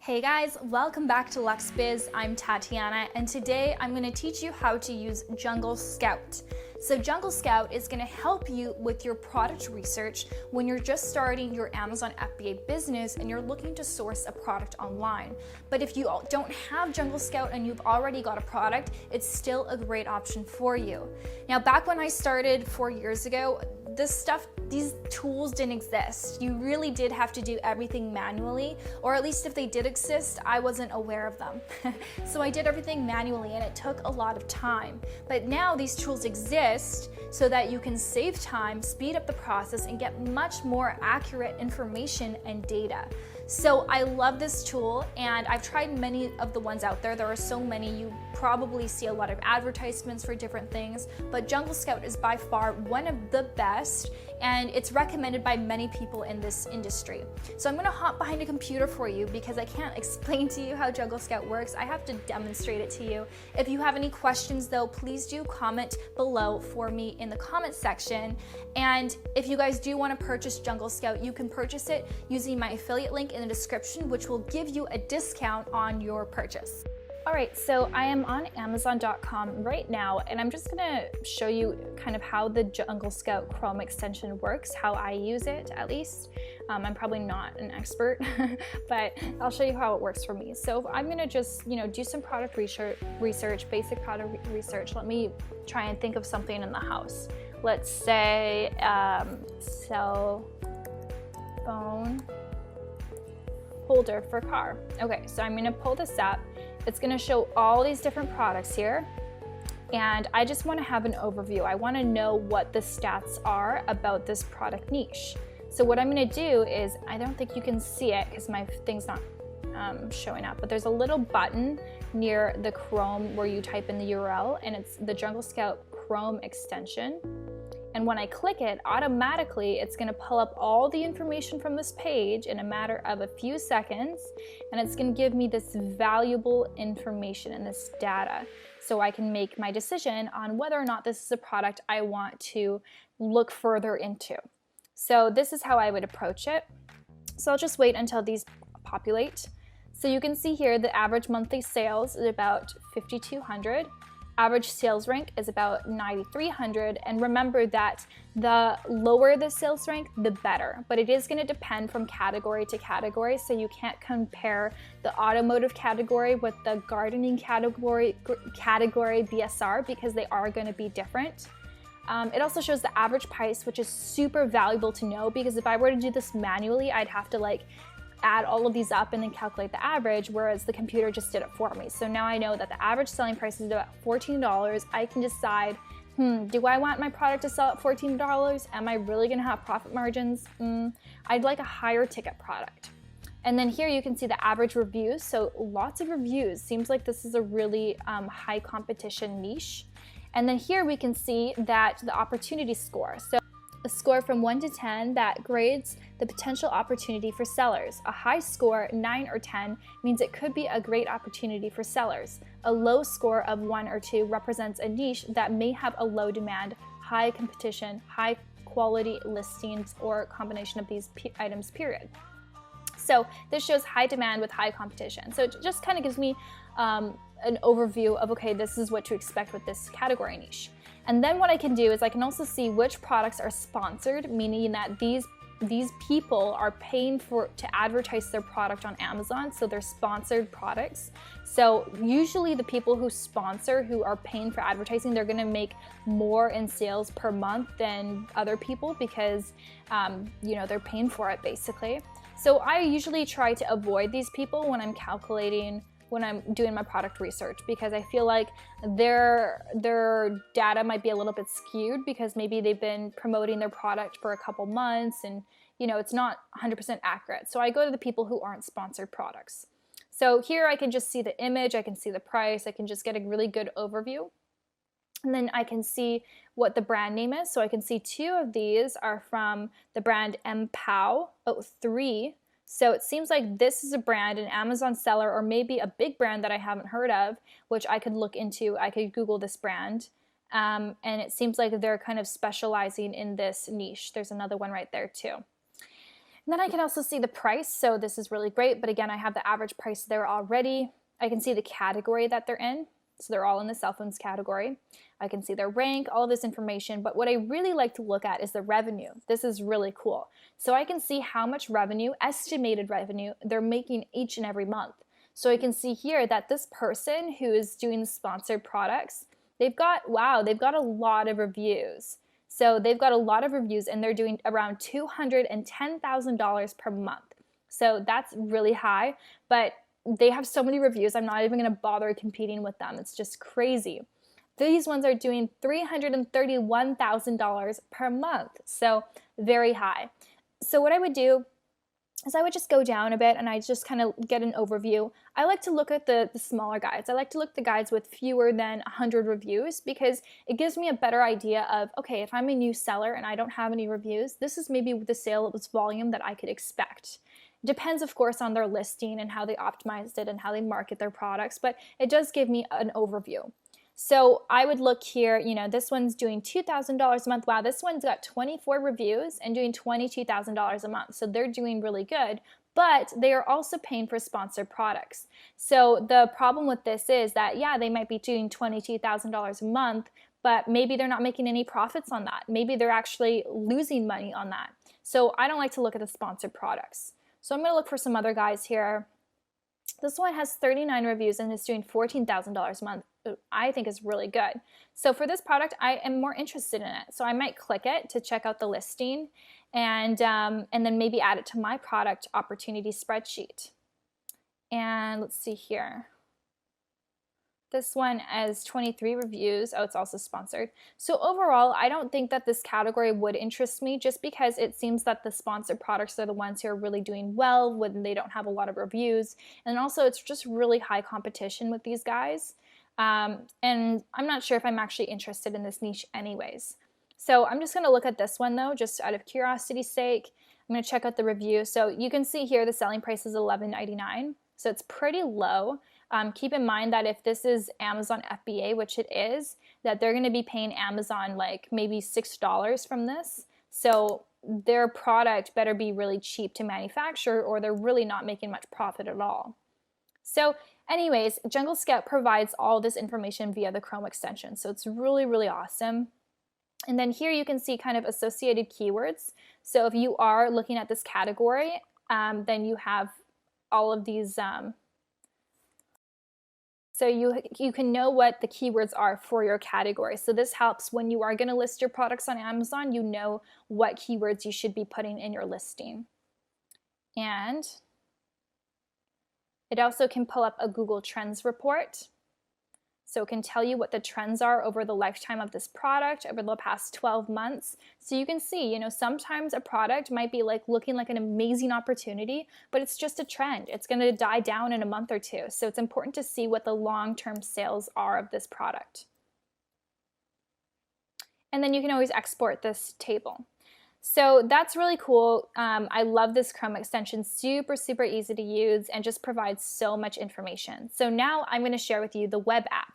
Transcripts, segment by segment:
Hey guys, welcome back to Lux Biz. I'm Tatiana, and today I'm going to teach you how to use Jungle Scout. So Jungle Scout is going to help you with your product research when you're just starting your Amazon FBA business and you're looking to source a product online. But if you don't have Jungle Scout and you've already got a product, it's still a great option for you. Now, back when I started 4 years ago, these tools didn't exist. You really did have to do everything manually, or at least if they did exist, I wasn't aware of them. So I did everything manually and it took a lot of time. But now these tools exist so that you can save time, speed up the process, and get much more accurate information and data. So I love this tool, and I've tried many of the ones out there. There are so many. You probably see a lot of advertisements for different things, but Jungle Scout is by far one of the best, and it's recommended by many people in this industry. So I'm gonna hop behind a computer for you because I can't explain to you how Jungle Scout works. I have to demonstrate it to you. If you have any questions though, please do comment below for me in the comment section. And if you guys do wanna purchase Jungle Scout, you can purchase it using my affiliate link in the description, which will give you a discount on your purchase. All right, so I am on Amazon.com right now, and I'm just gonna show you kind of how the Jungle Scout Chrome extension works, how I use it at least. I'm probably not an expert, but I'll show you how it works for me. So I'm gonna just, do some product research, basic product research. Let me try and think of something in the house. Let's say cell phone holder for car. Okay, so I'm gonna pull this up. It's gonna show all these different products here, and I just wanna have an overview. I wanna know what the stats are about this product niche. So what I'm gonna do is, I don't think you can see it because my thing's not showing up, but there's a little button near the Chrome where you type in the URL, and it's the Jungle Scout Chrome extension. And when I click it, automatically it's gonna pull up all the information from this page in a matter of a few seconds, and it's gonna give me this valuable information and this data so I can make my decision on whether or not this is a product I want to look further into. So this is how I would approach it. So I'll just wait until these populate. So you can see here the average monthly sales is about 5,200. Average sales rank is about 9,300, and remember that the lower the sales rank, the better, but it is going to depend from category to category, so you can't compare the automotive category with the gardening category BSR because they are going to be different. It also shows the average price, which is super valuable to know because if I were to do this manually, I'd have to add all of these up and then calculate the average, whereas the computer just did it for me. So now I know that the average selling price is about $14. I can decide, do I want my product to sell at $14? Am I really gonna have profit margins? I'd like a higher ticket product. And then here you can see the average reviews. So lots of reviews. Seems like this is a really high competition niche. And then here we can see that the opportunity score. So a score from 1 to 10 that grades the potential opportunity for sellers. A high score, 9 or 10, means it could be a great opportunity for sellers. A low score of 1 or 2 represents a niche that may have a low demand, high competition, high quality listings, or a combination of these items, period. So this shows high demand with high competition. So it just kind of gives me an overview of, okay, this is what to expect with this category niche. And then what I can do is I can also see which products are sponsored, meaning that these people are paying to advertise their product on Amazon, so they're sponsored products. So usually the people who sponsor, who are paying for advertising, they're gonna make more in sales per month than other people because they're paying for it basically. So I usually try to avoid these people when I'm doing my product research because I feel like their data might be a little bit skewed because maybe they've been promoting their product for a couple months and it's not 100% accurate. So I go to the people who aren't sponsored products. So here I can just see the image, I can see the price, I can just get a really good overview. And then I can see what the brand name is. So I can see 2 of these are from the brand MPOW. 3. So it seems like this is a brand, an Amazon seller, or maybe a big brand that I haven't heard of, which I could look into. I could Google this brand. And it seems like they're kind of specializing in this niche. There's another one right there too. And then I can also see the price, so this is really great, but again, I have the average price there already. I can see the category that they're in, so they're all in the cell phones category. I can see their rank, all of this information, but what I really like to look at is the revenue. This is really cool. So I can see how much revenue, estimated revenue, they're making each and every month. So I can see here that this person who is doing the sponsored products, they've got a lot of reviews. So they've got a lot of reviews and they're doing around $210,000 per month. So that's really high, but they have so many reviews, I'm not even going to bother competing with them. It's just crazy. These ones are doing $331,000 per month. So very high. So what I would do is I would just go down a bit and I just kind of get an overview. I like to look at the smaller guides. I like to look at the guides with fewer than 100 reviews because it gives me a better idea of, okay, if I'm a new seller and I don't have any reviews, this is maybe the sales volume that I could expect. Depends, of course, on their listing and how they optimized it and how they market their products, but it does give me an overview. So I would look here, you know, this one's doing $2,000 a month. Wow, this one's got 24 reviews and doing $22,000 a month. So they're doing really good, but they are also paying for sponsored products. So the problem with this is that, yeah, they might be doing $22,000 a month, but maybe they're not making any profits on that. Maybe they're actually losing money on that. So I don't like to look at the sponsored products. So I'm going to look for some other guys here. This one has 39 reviews and is doing $14,000 a month. I think is really good. So for this product, I am more interested in it. So I might click it to check out the listing and then maybe add it to my product opportunity spreadsheet. And let's see here. This one has 23 reviews. Oh, it's also sponsored. So overall, I don't think that this category would interest me just because it seems that the sponsored products are the ones who are really doing well when they don't have a lot of reviews. And also it's just really high competition with these guys. And I'm not sure if I'm actually interested in this niche anyways. So I'm just going to look at this one though, just out of curiosity's sake. I'm going to check out the review. So you can see here the selling price is $11.99. So it's pretty low. Keep in mind that if this is Amazon FBA, which it is, that they're going to be paying Amazon like maybe $6 from this. So their product better be really cheap to manufacture or they're really not making much profit at all. So anyways, Jungle Scout provides all this information via the Chrome extension. So it's really, really awesome. And then here you can see kind of associated keywords. So if you are looking at this category, then you have all of these so you can know what the keywords are for your category. So this helps when you are going to list your products on Amazon, you know what keywords you should be putting in your listing. And it also can pull up a Google Trends report. So it can tell you what the trends are over the lifetime of this product over the past 12 months. So you can see, you know, sometimes a product might be like looking like an amazing opportunity, but it's just a trend. It's going to die down in a month or two. So it's important to see what the long-term sales are of this product. And then you can always export this table. So that's really cool. I love this Chrome extension, super, super easy to use and just provides so much information. So now I'm going to share with you the web app.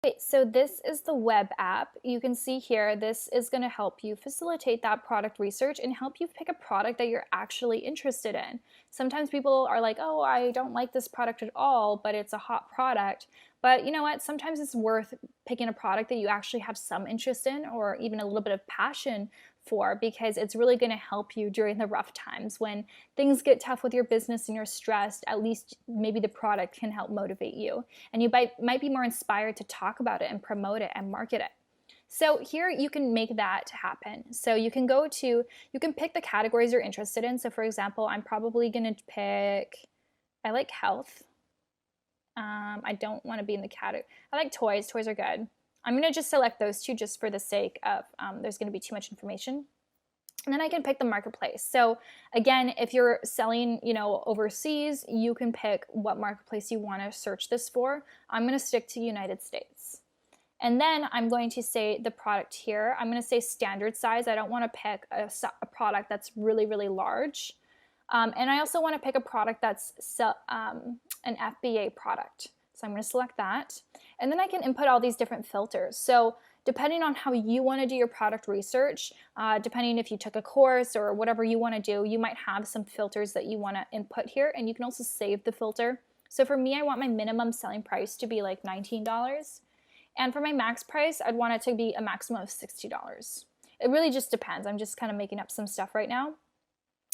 Okay, so this is the web app. You can see here, this is going to help you facilitate that product research and help you pick a product that you're actually interested in. Sometimes people are like, oh, I don't like this product at all, but it's a hot product. But you know what? Sometimes it's worth picking a product that you actually have some interest in or even a little bit of passion for because it's really going to help you during the rough times when things get tough with your business and you're stressed. At least maybe the product can help motivate you and you might be more inspired to talk about it and promote it and market it. So here you can make that happen. So you can pick the categories you're interested in. So for example, I'm probably going to pick, I like health. I don't want to be in the category. I like toys. Toys are good. I'm going to just select those two just for the sake of there's going to be too much information. And then I can pick the marketplace. So again, if you're selling, you know, overseas, you can pick what marketplace you want to search this for. I'm going to stick to United States. And then I'm going to say the product here. I'm going to say standard size. I don't want to pick a product that's really, really large. And I also want to pick a product that's an FBA product. So I'm going to select that. And then I can input all these different filters. So depending on how you want to do your product research, depending if you took a course or whatever you want to do, you might have some filters that you want to input here, and you can also save the filter. So for me, I want my minimum selling price to be like $19. And for my max price, I'd want it to be a maximum of $60. It really just depends. I'm just kind of making up some stuff right now.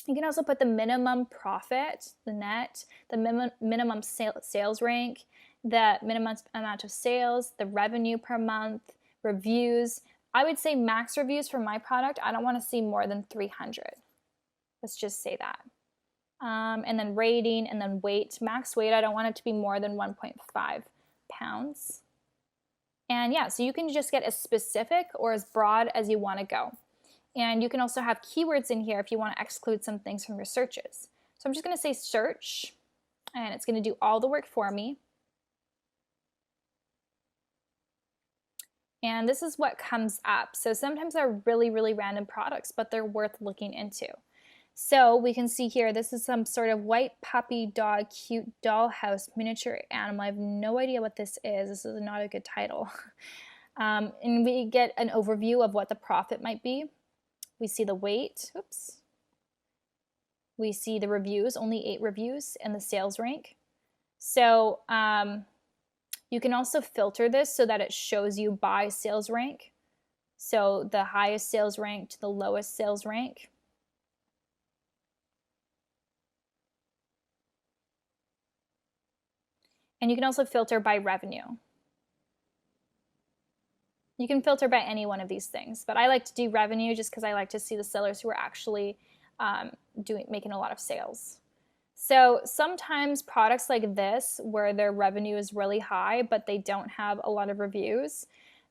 You can also put the minimum profit, the net, the minimum sales rank, the minimum amount of sales, the revenue per month, reviews. I would say max reviews for my product, I don't want to see more than 300. Let's just say that. And then rating, and then weight. Max weight, I don't want it to be more than 1.5 pounds. And yeah, so you can just get as specific or as broad as you want to go. And you can also have keywords in here if you want to exclude some things from your searches. So I'm just going to say search, and it's going to do all the work for me. And this is what comes up. So sometimes they're really, really random products, but they're worth looking into. So we can see here, this is some sort of white puppy dog, cute dollhouse miniature animal. I have no idea what this is. This is not a good title. And we get an overview of what the profit might be. We see the weight, oops. We see the reviews, only 8 reviews, and the sales rank. So you can also filter this so that it shows you by sales rank. So the highest sales rank to the lowest sales rank. And you can also filter by revenue. You can filter by any one of these things, but I like to do revenue just because I like to see the sellers who are actually making a lot of sales. So sometimes products like this, where their revenue is really high, but they don't have a lot of reviews,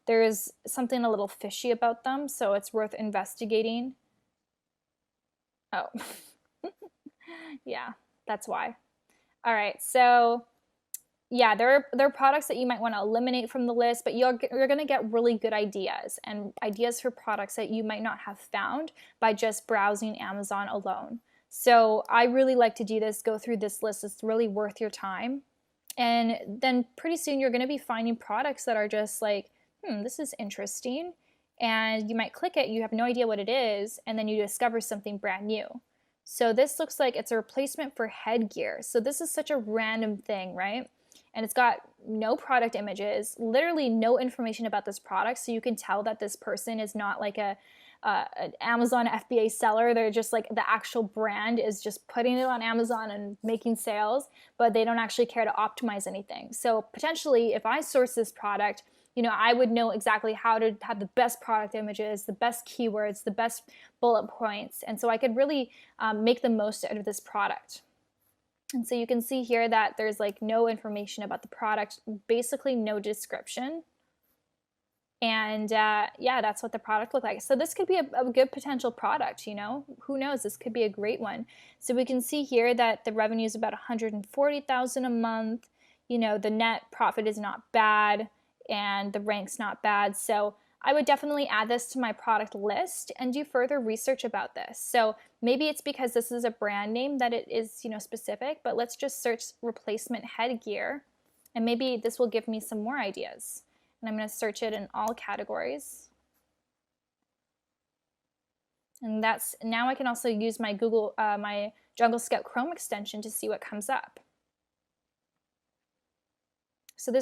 there's something a little fishy about them, so it's worth investigating. Oh, yeah, that's why. All right, so yeah, there are products that you might want to eliminate from the list, but you're going to get really good ideas, and ideas for products that you might not have found by just browsing Amazon alone. So I really like to do this, go through this list. It's really worth your time. And then pretty soon you're going to be finding products that are just like, this is interesting. And you might click it, you have no idea what it is, and then you discover something brand new. So this looks like it's a replacement for headgear. So this is such a random thing, right? And it's got no product images, literally no information about this product, so you can tell that this person is not like an Amazon FBA seller. They're just like, the actual brand is just putting it on Amazon and making sales, but they don't actually care to optimize anything. So potentially, if I source this product, I would know exactly how to have the best product images, the best keywords, the best bullet points, and so I could really make the most out of this product. And so you can see here that there's like no information about the product, basically no description. And yeah, that's what the product looked like. So this could be a good potential product, who knows, this could be a great one. So we can see here that the revenue is about $140,000 a month. The net profit is not bad, and the rank's not bad. So I would definitely add this to my product list and do further research about this. So maybe it's because this is a brand name that it is, specific, but let's just search replacement headgear, and maybe this will give me some more ideas. And I'm going to search it in all categories. And now I can also use my my Jungle Scout Chrome extension to see what comes up. So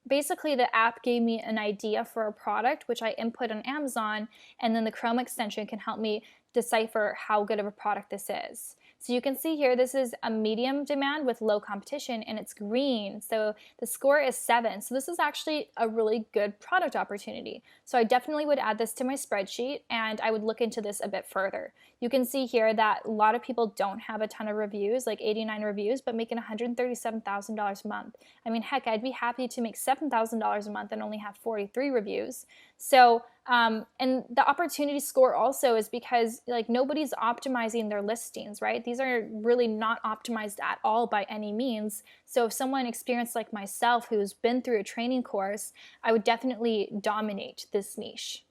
basically, the app gave me an idea for a product, which I input on Amazon, and then the Chrome extension can help me decipher how good of a product this is. So you can see here, this is a medium demand with low competition, and it's green. So the score is 7. So this is actually a really good product opportunity. So I definitely would add this to my spreadsheet, and I would look into this a bit further. You can see here that a lot of people don't have a ton of reviews, like 89 reviews, but making $137,000 a month. I mean, heck, I'd be happy to make $7,000 a month and only have 43 reviews. So, and the opportunity score also is because like nobody's optimizing their listings, right? These are really not optimized at all by any means. So if someone experienced like myself who's been through a training course, I would definitely dominate this niche.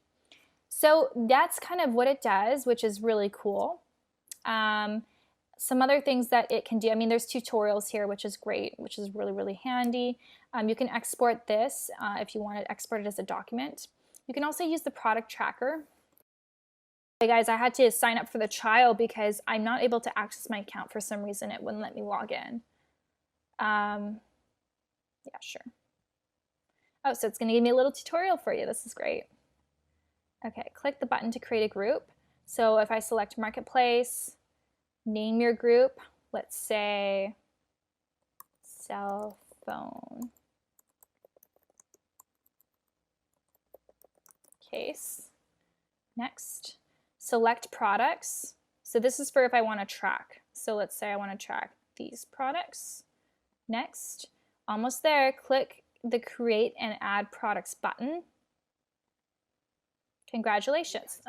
So that's kind of what it does, which is really cool. Some other things that it can do, I mean, there's tutorials here, which is great, which is really, really handy. You can export this if you want to export it as a document. You can also use the product tracker. Hey guys, I had to sign up for the trial because I'm not able to access my account for some reason. It wouldn't let me log in. Yeah, sure. Oh, so it's going to give me a little tutorial for you. This is great. Okay, click the button to create a group. So if I select Marketplace, name your group, let's say cell phone case. Next, select products. So this is for if I want to track. So let's say I want to track these products. Next, almost there, click the Create and Add Products button. Congratulations.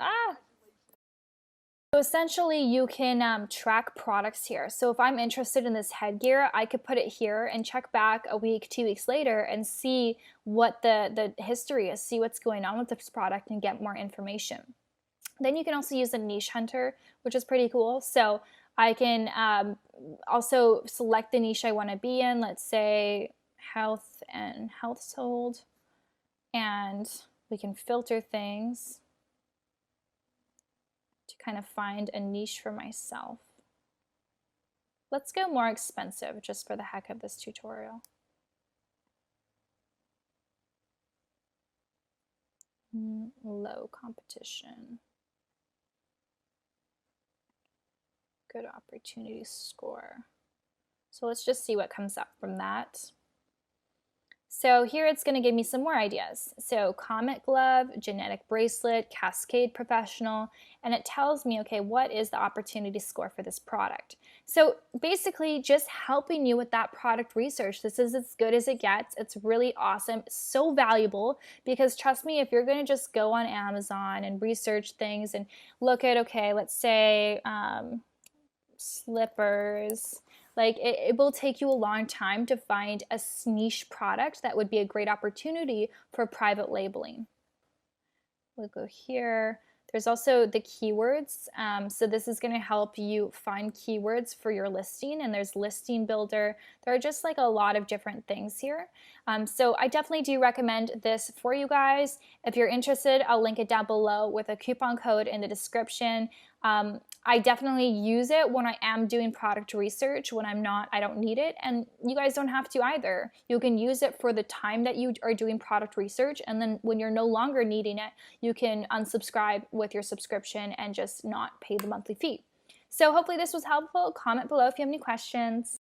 So essentially you can track products here. So if I'm interested in this headgear, I could put it here and check back a week, 2 weeks later and see what the history is, see what's going on with this product and get more information. Then you can also use a niche hunter, which is pretty cool. So I can also select the niche I want to be in, let's say health and household, and we can filter things to kind of find a niche for myself. Let's go more expensive just for the heck of this tutorial. Low competition. Good opportunity score. So let's just see what comes up from that. So here it's going to give me some more ideas. So Comet Glove, Genetic Bracelet, Cascade Professional, and it tells me, okay, what is the opportunity score for this product? So basically just helping you with that product research. This is as good as it gets. It's really awesome. It's so valuable because trust me, if you're going to just go on Amazon and research things and look at, okay, let's say slippers, like it will take you a long time to find a niche product that would be a great opportunity for private labeling. We'll go here. There's also the keywords. So this is going to help you find keywords for your listing, and there's Listing Builder. There are just like a lot of different things here. So I definitely do recommend this for you guys. If you're interested, I'll link it down below with a coupon code in the description. I definitely use it when I am doing product research. When I'm not, I don't need it. And you guys don't have to either. You can use it for the time that you are doing product research. And then when you're no longer needing it, you can unsubscribe with your subscription and just not pay the monthly fee. So hopefully this was helpful. Comment below if you have any questions.